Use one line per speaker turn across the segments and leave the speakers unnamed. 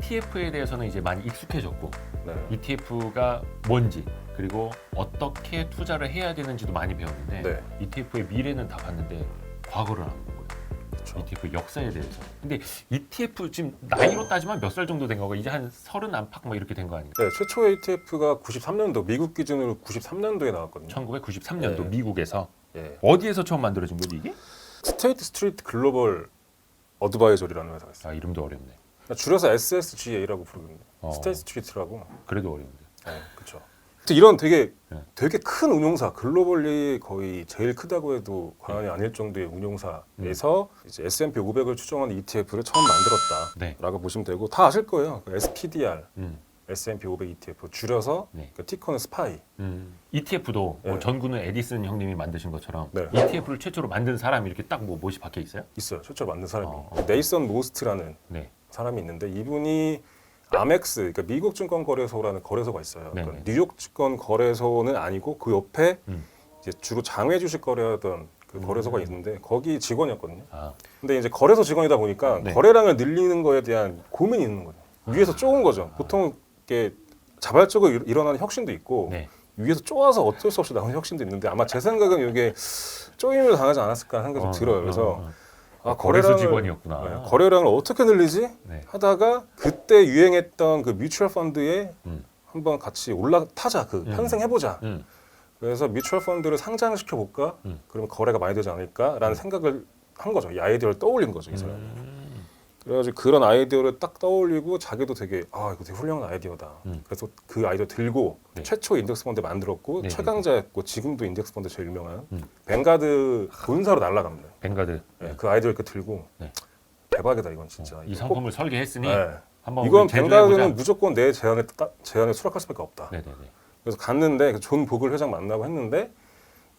ETF에 대해서는 이제 많이 익숙해졌고
네.
ETF가 뭔지 그리고 어떻게 투자를 해야 되는지도 많이 배웠는데
네.
ETF의 미래는 다 봤는데 과거를 안 보고요.
그렇죠.
ETF 역사에 대해서. 근데 ETF 지금 나이로 따지면 몇 살 정도 된 거가 이제 한 30 안팎 뭐 이렇게 된 거 아닌가요?
네, 최초의 ETF가 93년도 미국 기준으로 93년도에 나왔거든요.
1993년도
네.
미국에서
예.
어디에서 처음 만들어진 거지 이게?
스테이트 스트리트 글로벌 어드바이저리라는 회사가 있어요.
아 이름도 어렵네.
줄여서 SSGA라고 부르거든요.
어.
스테이트 스트리트라고.
그래도 어려운데.
네, 그렇죠. 이런 되게
네.
큰 운용사, 글로벌리 거의 제일 크다고 해도 과언이 아닐 정도의 운용사에서 이제 S&P 500을 추정하는 ETF를 처음 만들었다라고
네.
보시면 되고, 다 아실 거예요. 그 SPDR, S&P 500 ETF 줄여서
네.
그 티커는 스파이.
ETF도 뭐
네.
전구는 에디슨 형님이 만드신 것처럼
네.
ETF를 최초로 만든 사람이 이렇게 딱 뭐 못이 박혀 있어요?
있어요. 최초로 만든 사람이.
어.
네이선 모스트라는
네.
사람이 있는데, 이분이 아멕스, 그러니까 미국 증권거래소라는 거래소가 있어요.
네,
그러니까
네.
뉴욕 증권거래소는 아니고 그 옆에
음.
이제 주로 장외 주식 거래하던 그 거래소가 있는데 거기 직원이었거든요.
아,
근데 이제 거래소 직원이다 보니까
네.
거래량을 늘리는 거에 대한 고민이 있는 거죠. 위에서 쪼은 거죠. 보통 이게 자발적으로 일어나는 혁신도 있고
네.
위에서 쪼아서 어쩔 수 없이 나오는 혁신도 있는데, 아마 제 생각은 이게 쪼임을 당하지 않았을까 하는 생각이 좀 들어요. 그래서
거래소 직원이었구나.
네, 거래량을 어떻게 늘리지?
네.
하다가 그때 유행했던 그 뮤추얼 펀드에
음.
한번 같이 올라타자, 그 편승해보자.
음.
그래서 뮤추얼 펀드를 상장시켜 볼까? 그러면 거래가 많이 되지 않을까라는 생각을 한 거죠. 이 아이디어를 떠올린 거죠, 이 사람이. 그래가지고 그런 아이디어를 딱 떠올리고 자기도 되게 이거 되게 훌륭한 아이디어다. 그래서 그 아이디어 들고
네.
최초 인덱스 펀드 만들었고
네,
최강자였고 지금도 인덱스 펀드 제일 유명한 뱅가드 본사로 날아갑니다.
뱅가드.
네, 그 아이디어를 이렇게 들고
네.
대박이다 이건 진짜.
이
이거
상품을 설계했으니
네.
한번
이건
우리 제조해
뱅가드는
보자.
무조건 내 제안에 수락할 수밖에 없다.
네네네.
그래서 갔는데 존 보글 회장 만나고 했는데,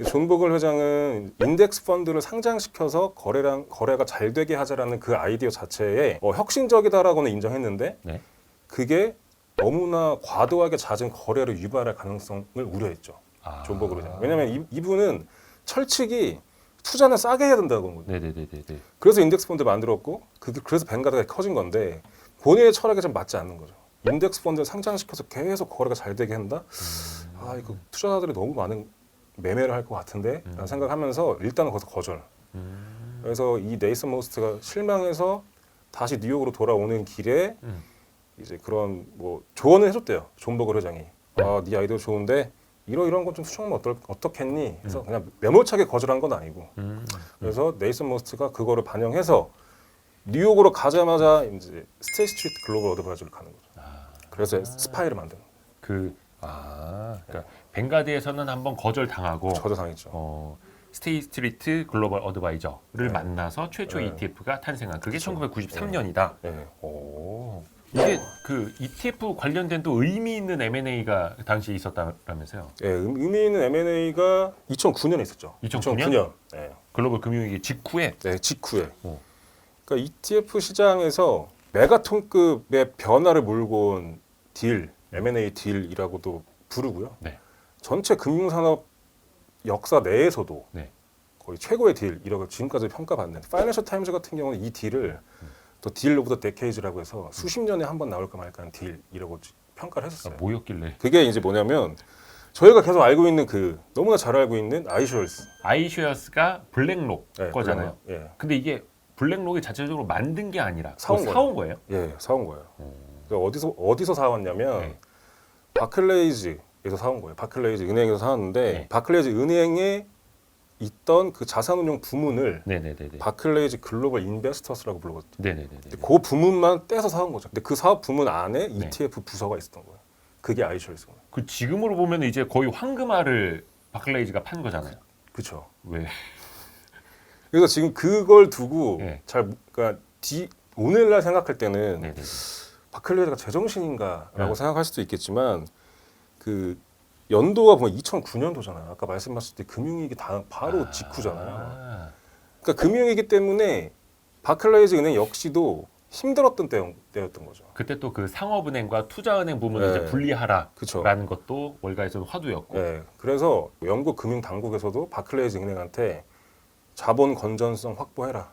존 보글 회장은 인덱스 펀드를 상장시켜서 거래가 잘 되게 하자라는 그 아이디어 자체에 혁신적이다라고는 인정했는데,
네.
그게 너무나 과도하게 잦은 거래를 유발할 가능성을 우려했죠.
아.
존 보글 회장. 왜냐하면 이분은 철칙이 투자는 싸게 해야 된다고 본 거예요.
네네네네.
그래서 인덱스 펀드 만들었고, 그래서 뱅가드가 커진 건데 본인의 철학에 좀 맞지 않는 거죠. 인덱스 펀드를 상장시켜서 계속 거래가 잘 되게 한다. 이거 투자자들이 너무 많은 매매를 할 것 같은데 라는 생각하면서 일단은 거기서 거절. 그래서 이 네이선 모스트가 실망해서 다시 뉴욕으로 돌아오는 길에 이제 그런 뭐 조언을 해줬대요. 존 버글 회장이. 네 아이디어 좋은데 이런 건 좀 수정하면 어떻겠니? 그래서 그냥 매몰차게 거절한 건 아니고. 그래서 네이선 모스트가 그거를 반영해서 뉴욕으로 가자마자 이제 스테이트 스트리트 글로벌 어드바이저를 가는 거죠. 그래서 스파이를 만드는 거예요.
그러니까 뱅가드에서는 한번 거절 당하고
저자상했죠.
스테이트 스트리트 글로벌 어드바이저를 만나서 최초 ETF가 탄생한 그게 1993년이다.
네.
이게 그 ETF 관련된 또 의미 있는 M&A가 당시에 있었다면서요?
네, 의미 있는 M&A가 2009년에 있었죠.
2009년?
네.
글로벌 금융위기 직후에?
네, 직후에.
오.
그러니까 ETF 시장에서 메가톤급의 변화를 몰고 온 딜, M&A 딜이라고도 부르고요.
네.
전체 금융산업 역사 내에서도
네.
거의 최고의 딜이라고 지금까지 평가받는, 파이낸셜 타임즈 같은 경우는 이 딜을 또 딜 오브 더 데케이즈라고 해서 수십 년에 한 번 나올까 말까 하는 딜이라고 평가를 했었어요.
뭐였길래?
그게 이제 뭐냐면 저희가 계속 알고 있는 너무나 잘 알고 있는 아이쉐어스.
아이쉐어스가 블랙록
네,
거잖아요.
예.
근데 이게 블랙록이 자체적으로 만든 게 아니라
사온
거예요?
예, 사온 거예요. 그러니까 어디서 사왔냐면
네.
바클레이즈에서 사온 거예요. 바클레이즈 은행에서 사왔는데
네.
바클레이즈 은행에 있던 그 자산운용 부문을
네네네네.
바클레이즈 글로벌 인베스터스라고 불렀거든요.
네네네.
그 부문만 떼서 사온 거죠. 근데 그 사업 부문 안에 ETF 부서가 있었던 거예요. 그게 아이쉐어스예요.
그 지금으로 보면 이제 거의 황금알을 바클레이즈가 판 거잖아요.
그렇죠.
왜?
그래서 지금 그걸 두고
네.
그러니까 오늘날 생각할 때는
네네.
바클레이즈가 제정신인가라고
네.
생각할 수도 있겠지만, 그 연도가 보면 2009년도잖아요. 아까 말씀하셨을 때 금융위기 바로 직후잖아요. 그러니까 금융위기 때문에 바클레이즈 은행 역시도 힘들었던 때였던 거죠.
그때 또 그 상업은행과 투자은행 부문을 이제 분리하라라는
그쵸.
것도 월가에서는 화두였고.
네. 그래서 영국 금융당국에서도 바클레이즈 은행한테 자본 건전성 확보해라.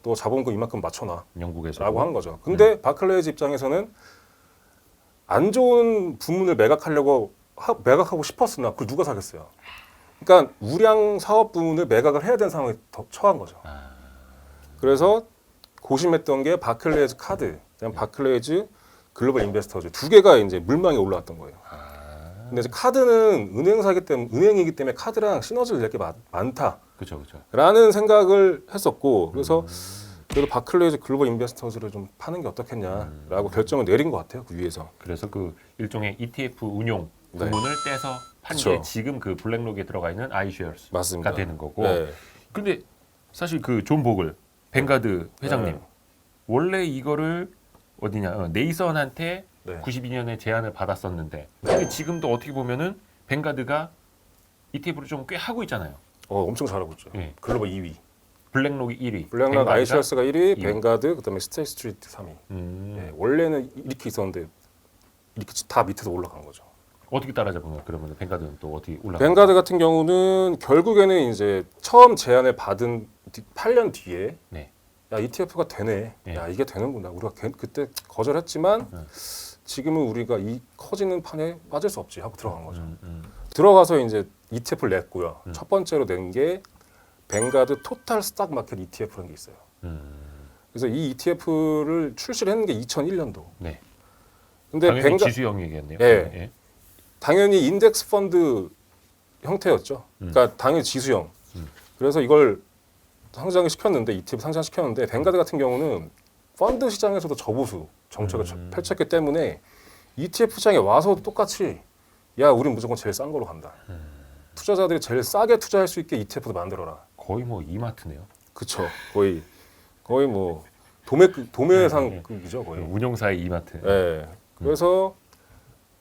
또 자본금 이만큼 맞춰놔.
영국에서
라고 한 거죠. 근데 바클레이즈 입장에서는 안 좋은 부문을 매각하고 싶었으나 그걸 누가 사겠어요. 그러니까 우량 사업 부문을 매각을 해야 되는 상황에 처한 거죠. 그래서 고심했던 게 바클레이즈 카드, 그다음 바클레이즈 글로벌 인베스터즈 두 개가 이제 물망에 올라왔던 거예요. 근데 이제 카드는 은행이기 때문에 카드랑 시너지를 낼 게 많다.
그렇죠, 그렇죠.
라는 생각을 했었고 그래서 그래도 바클레이즈 글로벌 인베스터즈를 좀 파는 게 어떻겠냐라고 결정을 내린 것 같아요. 그 위에서.
그래서 그 일종의 ETF 운용
네.
부문을 떼서 판 게
그쵸.
지금 그 블랙록에 들어가 있는 아이쉐어스가
맞습니다.
되는 거고.
네.
근데 사실 그 존 보글 뱅가드 회장님
네.
원래 이거를 어디냐 네이선한테
네.
92년에 제안을 받았었는데 근데 지금도 어떻게 보면은 뱅가드가 ETF를 좀 꽤 하고 있잖아요.
엄청 잘하고 있죠.
예.
글로벌 2위.
블랙록이 1위.
블랙락 아이셔스가 1위,
2위.
뱅가드, 그다음에 스테이 스트리트 3위. 예, 원래는 이렇게 있었는데 이렇게 다 밑에서 올라간 거죠.
어떻게 따라잡은 거야? 그러면 뱅가드는 또 어떻게 올라가?
뱅가드 같은 경우는 결국에는 이제 처음 제안을 받은 8년 뒤에
네.
야 ETF가 되네.
네.
야 이게 되는구나. 우리가 그때 거절했지만
네.
지금은 우리가 이 커지는 판에 빠질 수 없지 하고 들어간 거죠. 들어가서 이제 ETF를 냈고요. 첫 번째로 낸 게 뱅가드 토탈 스탁 마켓 ETF라는 게 있어요. 그래서 이 ETF를 출시를 했는 게 2001년도.
네.
근데
당연히 지수형 얘기였네요.
예.
예.
당연히 인덱스 펀드 형태였죠. 그러니까 당연히 지수형. 그래서 이걸 상장을 시켰는데 ETF 상장시켰는데 뱅가드 같은 경우는 펀드 시장에서도 저보수 정책을 펼쳤기 때문에 ETF 시장에 와서도 똑같이 야 우린 무조건 제일 싼 거로 간다. 투자자들이 제일 싸게 투자할 수 있게 ETF도 만들어라.
거의 뭐 이마트네요.
그쵸. 거의 뭐 도매상급이죠 거의.
운용사의 이마트.
네. 그래서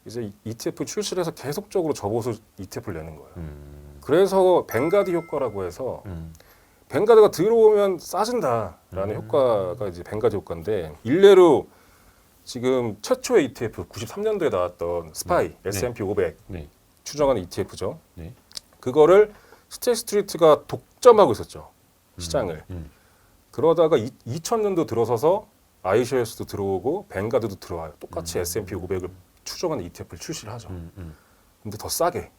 이제 ETF 출시를 해서 계속적으로 저보수 ETF를 내는 거예요. 그래서 뱅가드 효과라고 해서 뱅가드가 들어오면 싸진다라는 효과가 이제 뱅가드 효과인데 일례로 지금 최초의 ETF 93년도에 나왔던 스파이 S&P 500
네.
추정하는 ETF죠.
네.
그거를 스테이 스트리트가 독점하고 있었죠. 시장을. 그러다가 2000년도 들어서서 아이쉐어스도 들어오고 뱅가드도 들어와요. 똑같이 S&P 500을 추정하는 ETF를 출시를 하죠. 근데 더 싸게.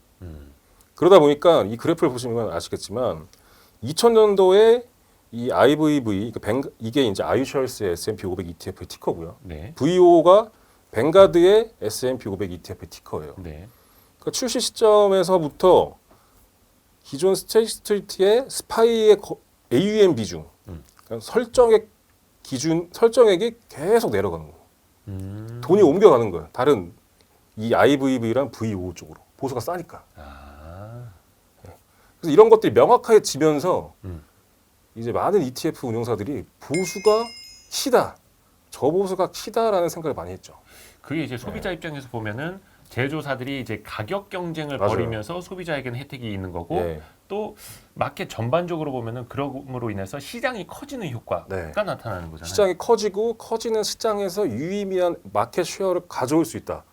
그러다 보니까 이 그래프를 보시면 아시겠지만 2000년도에 이 IVV 이게 이제 아이쉐어스의 S&P 500 ETF의 티커고요.
네.
VO가 뱅가드의 S&P 500 ETF의 티커예요.
네.
그러니까 출시 시점에서부터 기존 스테이 스트리트의 스파이의 AUM 비중, 그러니까 설정액이 계속 내려가는 거예요. 돈이 옮겨가는 거예요. 다른 이 IVV랑 VO 쪽으로 보수가 싸니까. 그래서 이런 것들이 명확하게 지면서 이제 많은 ETF 운용사들이 보수가 시다, 저보수가 시다라는 생각을 많이 했죠.
그게 이제 소비자 입장에서 보면은 제조사들이 이제 가격 경쟁을
맞아요.
벌이면서 소비자에게는 혜택이 있는 거고
예.
또 마켓 전반적으로 보면은 그럼으로 인해서 시장이 커지는 효과가
네.
나타나는 거잖아요.
시장이 커지고 커지는 시장에서 유의미한 마켓 쉐어를 가져올 수 있다.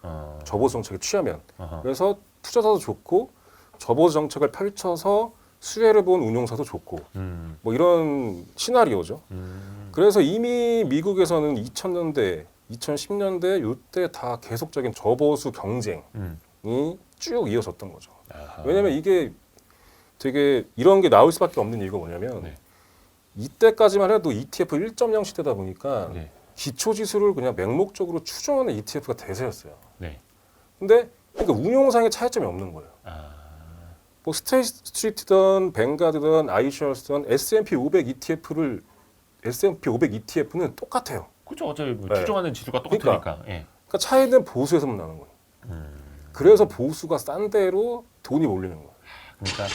저보수 정책을 취하면. 그래서 투자자도 좋고 저보수 정책을 펼쳐서 수혜를 본 운용사도 좋고 뭐 이런 시나리오죠. 그래서 이미 미국에서는 2000년대, 2010년대 이때 다 계속적인 저보수 경쟁이 쭉 이어졌던 거죠. 왜냐하면 이게 되게 이런 게 나올 수밖에 없는 이유가 뭐냐면
네.
이때까지만 해도 ETF 1.0 시대다 보니까
네.
기초 지수를 그냥 맹목적으로 추정하는 ETF가 대세였어요.
네.
근데 그러니까 운용상의 차이점이 없는 거예요. 뭐 스테이 스트리트든 뱅가드든 아이쉐어스든 S&P 500 ETF는 똑같아요.
그렇죠. 어차피 뭐
네.
추정하는 지수가 똑같으니까. 예.
그러니까 차이는 보수에서만 나는 거예요. 그래서 보수가 싼 대로 돈이 몰리는 거예요.
그러니까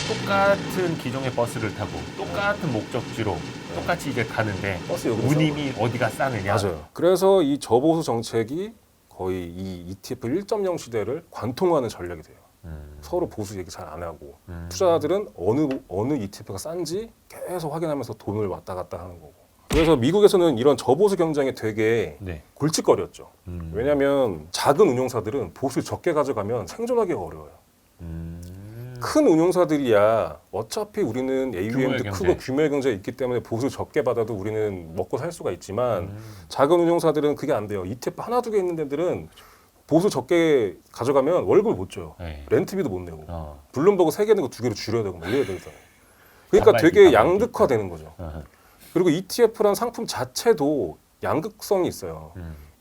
똑같은 기종의 버스를 타고 똑같은 목적지로 똑같이 이제 가는데
버스 요금이
운임이 어디가 싸느냐.
맞아요. 그래서 이 저보수 정책이 거의 이 ETF 1.0 시대를 관통하는 전략이 돼요. 서로 보수 얘기 잘 안 하고 투자자들은 어느 ETF가 싼지 계속 확인하면서 돈을 왔다 갔다 하는 거고. 그래서 미국에서는 이런 저보수 경쟁이 되게
네.
골칫거리였죠. 왜냐하면 작은 운용사들은 보수 적게 가져가면 생존하기가 어려워요. 큰 운용사들이야 어차피 우리는
규모의
AUM도
경제.
크고 규모의 경제가 있기 때문에 보수 적게 받아도 우리는 먹고 살 수가 있지만 작은 운용사들은 그게 안 돼요. ETF 하나 두 개 있는 데들은 보수 적게 가져가면 월급을 못 줘요.
네.
렌트비도 못 내고
어.
블룸버그 3개 있는 거 2개로 줄여야 되고 뭐 이래야 되잖아요. 그러니까
단말기,
되게
단말기.
양극화되는 거죠.
어허.
그리고 ETF란 상품 자체도 양극성이 있어요.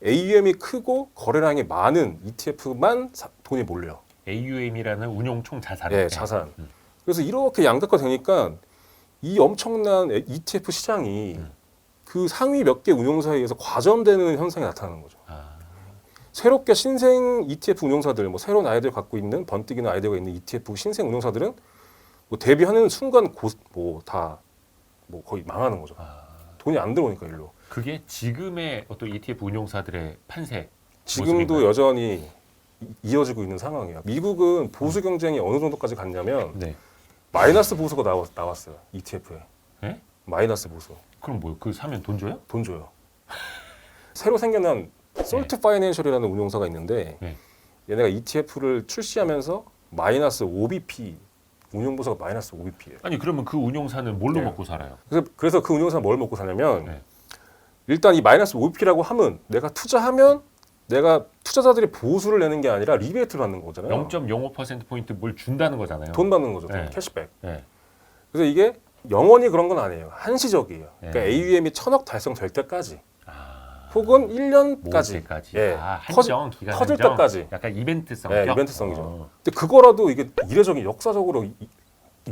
AUM이 크고 거래량이 많은 ETF만 돈이 몰려요.
AUM이라는 운용 총 자산.
예, 자산. 그래서 이렇게 양극화되니까 이 엄청난 ETF 시장이 그 상위 몇 개 운용사에 의해서 과점되는 현상이 나타나는 거죠.
아,
새롭게 신생 ETF 운용사들, 뭐 새로운 아이디어 갖고 있는 번뜩이는 아이디어가 있는 ETF 신생 운용사들은 뭐 데뷔하는 순간 다 뭐 거의 망하는 거죠. 돈이 안 들어오니까 일로.
그게 지금의 어떤 ETF 운용사들의 판세.
지금도
모습인가요?
여전히 이어지고 있는 상황이에요. 미국은 보수 경쟁이 어느 정도까지 갔냐면
네.
마이너스 보수가 나왔어요. ETF에.
네?
마이너스 보수.
그럼 뭐요? 그 사면 돈 줘요?
돈 줘요. 새로 생겨난 솔트 파이낸셜이라는 운용사가 있는데
네.
얘네가 ETF를 출시하면서 마이너스 5BP 운용보수가 마이너스 5BP예요.
아니 그러면 그 운용사는 뭘로
네.
먹고 살아요?
그래서 그 운용사는 뭘 먹고 사냐면
네.
일단 이 마이너스 5BP라고 하면 내가 투자하면 내가 투자자들이 보수를 내는 게 아니라 리베이트를 받는 거잖아요.
0.05%포인트 뭘 준다는 거잖아요.
돈 받는 거죠.
네.
캐시백.
네.
그래서 이게 영원히 그런 건 아니에요. 한시적이에요. 그러니까
네.
AUM이 1000억 달성될 때까지
아,
혹은 1년까지
모을 때까지.
예.
아, 한정 기간
터질
한정?
때까지.
약간 이벤트성.
네, 이벤트성이죠. 근데 그거라도 이게 이례적인 역사적으로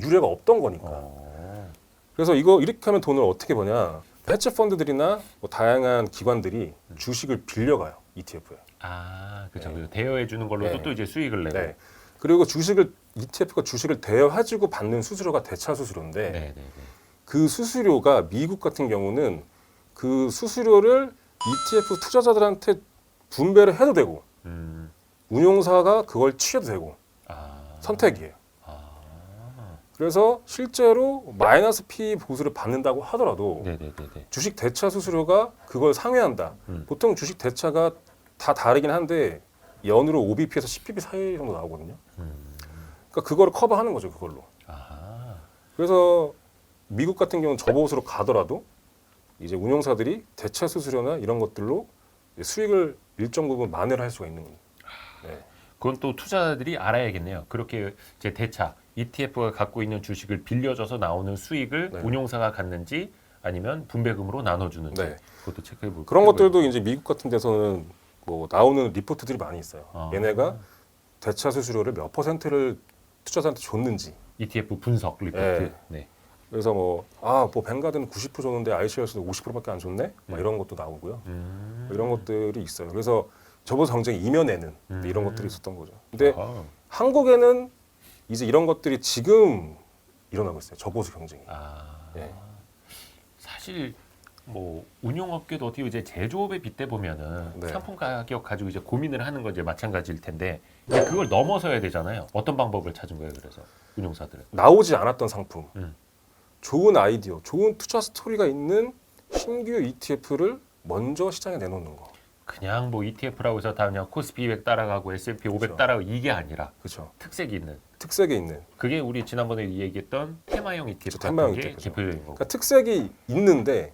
유례가 없던 거니까. 그래서 이거 이렇게 하면 돈을 어떻게 버냐? 해치 펀드들이나 뭐 다양한 기관들이 주식을 빌려가요 ETF에.
아, 그렇죠.
네.
대여해 주는 걸로도
네.
또 이제 수익을 내고.
네. 그리고 ETF가 주식을 대여해주고 받는 수수료가 대차 수수료인데
네, 네, 네.
그 수수료가 미국 같은 경우는 그 수수료를 ETF 투자자들한테 분배를 해도 되고 운용사가 그걸 취해도 되고
아,
선택이에요.
아,
그래서 실제로 마이너스 P 보수를 받는다고 하더라도
네, 네, 네, 네.
주식 대차 수수료가 그걸 상회한다. 보통 주식 대차가 다 다르긴 한데 연으로 5bp에서 10bp 사이 정도 나오거든요. 그러니까 그거를 커버하는 거죠, 그걸로.
아,
그래서 미국 같은 경우는 저보수로 가더라도 이제 운용사들이 대차 수수료나 이런 것들로 수익을 일정 부분 만회를 할 수가 있는 거예요. 네.
그건 또 투자자들이 알아야겠네요. 그렇게 이제 대차 ETF가 갖고 있는 주식을 빌려줘서 나오는 수익을
네.
운용사가 갖는지 아니면 분배금으로 나눠주는지
네.
그것도 체크해 볼
그런 것들도 이제 미국 같은 데서는 뭐 나오는 리포트들이 많이 있어요.
아.
얘네가 대차 수수료를 몇 퍼센트를 투자자한테 줬는지.
ETF 분석 리포트.
네.
네.
그래서 뭐 뱅가드는 90% 줬는데 iShares는 50%밖에 안 줬네? 막 이런 것도 나오고요. 뭐 이런 것들이 있어요. 그래서 저보다 경쟁 이면에는 이런 것들이 있었던 거죠. 근데
아하.
한국에는 이제 이런 것들이 지금 일어나고 있어요. 저보수 경쟁이.
아,
예.
사실 뭐 운용업계도 어떻게 이제 제조업에 빗대 보면은
네.
상품 가격 가지고 이제 고민을 하는 건 이제 마찬가지일 텐데 이제 그걸 넘어서야 되잖아요. 어떤 방법을 찾은 거예요? 그래서 운용사들은.
나오지 않았던 상품,
음.
좋은 아이디어, 좋은 투자 스토리가 있는 신규 ETF를 먼저 시장에 내놓는 거.
그냥 뭐 ETF라고 해서 다 그냥 코스피 200 따라가고 S&P 500
그렇죠.
따라가고 이게 아니라
그렇죠.
특색이 있는.
특색이 있는.
그게 우리 지난번에 얘기했던 테마형 ETF
그렇죠. 테마형
같은 게
ETF죠.
대표적인 거고.
그러니까 특색이 있는데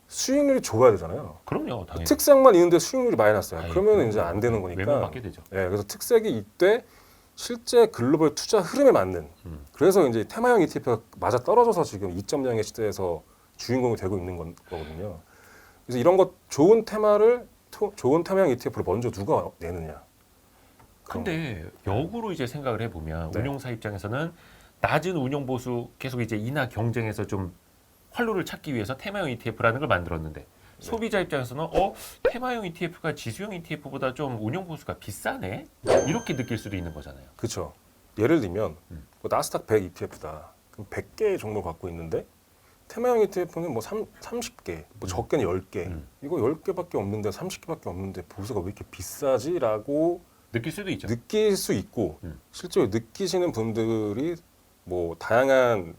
수익률이 좋아야 되잖아요.
그럼요, 당연히.
특색만 있는데 수익률이 많이 났어요.
아이,
그러면
그럼
이제 안 되는 거니까.
외면받게 되죠.
예, 그래서 특색이 이때 실제 글로벌 투자 흐름에 맞는. 그래서 이제 테마형 ETF가 맞아 떨어져서 지금 2.0의 시대에서 주인공이 되고 있는 거거든요. 그래서 이런 것 좋은 테마형 ETF를 먼저 누가 내느냐.
근데 역으로 이제 생각을 해보면
네.
운용사 입장에서는 낮은 운용 보수 계속 이제 인하 경쟁에서 좀 활로를 찾기 위해서 테마형 ETF라는 걸 만들었는데 소비자 입장에서는 테마형 ETF가 지수형 ETF보다 좀 운용 보수가 비싸네 이렇게 느낄 수도 있는 거잖아요.
그렇죠. 예를 들면 뭐 나스닥 100 ETF다. 그럼 100개의 종목을 갖고 있는데 테마형 ETF는 뭐 30개, 뭐 적게는 10개. 이거 10개밖에 없는데 30개밖에 없는데 보수가 왜 이렇게 비싸지라고
느낄 수도 있죠.
느낄 수 있고 실제로 느끼시는 분들이 뭐 다양한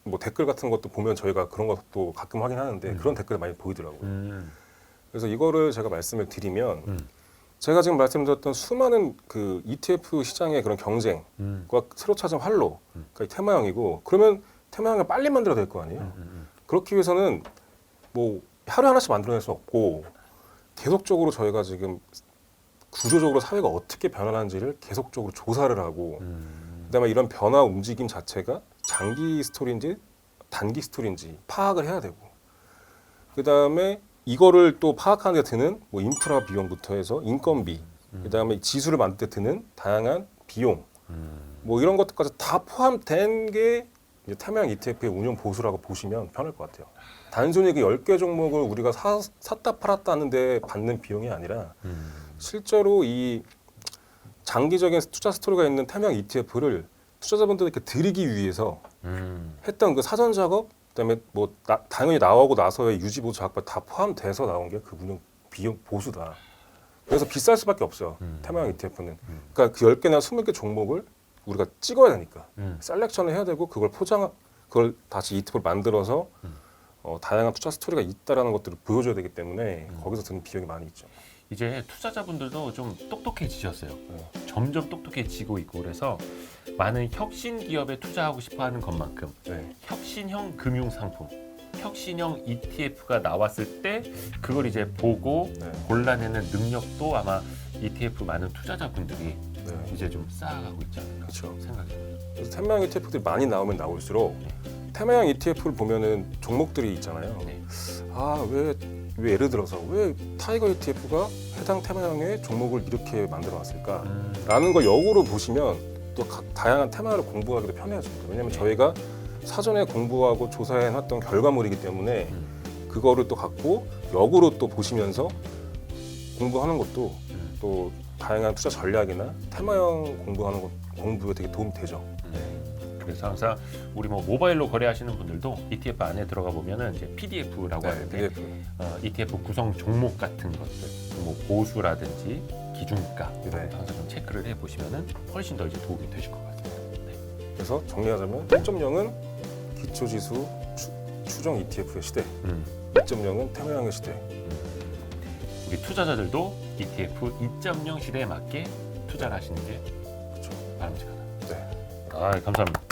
뭐 댓글 같은 것도 보면 저희가 그런 것도 가끔 확인하는데 그런 댓글 많이 보이더라고요. 그래서 이거를 제가 말씀을 드리면 제가 지금 말씀드렸던 수많은 그 ETF 시장의 그런 경쟁과 새로 찾은 활로, 그러니까 이 테마형이고, 그러면 테마형을 빨리 만들어야 될 거 아니에요. 그렇기 위해서는 뭐 하루에 하나씩 만들어낼 수 없고 계속적으로 저희가 지금 구조적으로 사회가 어떻게 변화하는지를 계속적으로 조사를 하고 그다음에 이런 변화 움직임 자체가 장기 스토리인지 단기 스토리인지 파악을 해야 되고 그다음에 이거를 또 파악하는 데 드는 뭐 인프라 비용부터 해서 인건비 그다음에 지수를 만들 때 드는 다양한 비용 뭐 이런 것들까지 다 포함된 게 이제 테마형 ETF의 운용 보수라고 보시면 편할 것 같아요. 단순히 그 10개 종목을 우리가 샀다 팔았다 하는데 받는 비용이 아니라 실제로 이 장기적인 투자 스토리가 있는 테마형 ETF를 투자자분들에게 드리기 위해서 했던 그 사전 작업 그다음에 뭐 당연히 나오고 나서의 유지 보수 작업 다 포함돼서 나온 게 그 운용 비용 보수다. 그래서 비쌀 수밖에 없어요. 테마형 ETF는. 그러니까 그 10개나 20개 종목을 우리가 찍어야 되니까 셀렉션을 해야 되고 그걸 다시 ETF를 만들어서 다양한 투자 스토리가 있다라는 것들을 보여줘야 되기 때문에 거기서 드는 비용이 많이 있죠.
이제 투자자분들도 좀 똑똑해지셨어요. 점점 똑똑해지고 있고 그래서 많은 혁신 기업에 투자하고 싶어하는 것만큼 혁신형 금융 상품, 혁신형 ETF가 나왔을 때 그걸 이제 보고 골라내는 능력도 아마 ETF 많은 투자자분들이 이제 좀 쌓아가고 있지 않을까 생각이 듭니다.
그래서 테마형 ETF들이 많이 나오면 나올수록 테마형 ETF를 보면은 종목들이 있잖아요. 왜 예를 들어서 왜 타이거 ETF가 해당 테마형의 종목을 이렇게 만들어놨을까? 라는 걸 역으로 보시면 또 다양한 테마를 공부하기도 편해집니다. 왜냐하면 저희가 사전에 공부하고 조사해놨던 결과물이기 때문에 그거를 또 갖고 역으로 또 보시면서 공부하는 것도 또 다양한 투자 전략이나 테마형 공부에 되게 도움이 되죠.
그래서 항상 우리 뭐 모바일로 거래하시는 분들도 ETF 안에 들어가 보면은 이제 PDF라고 하는데 ETF 구성 종목 같은 것들, 뭐 보수라든지 기준가 이런 것도 항상 좀 체크를 해 보시면은 훨씬 더 이제 도움이 되실 것 같습니다.
그래서 정리하자면 1.0은 기초지수 추정 ETF의 시대, 2.0은 테마형의 시대.
우리 투자자들도 ETF 2.0 시대에 맞게 투자를 하시는 게 바람직하다. 감사합니다.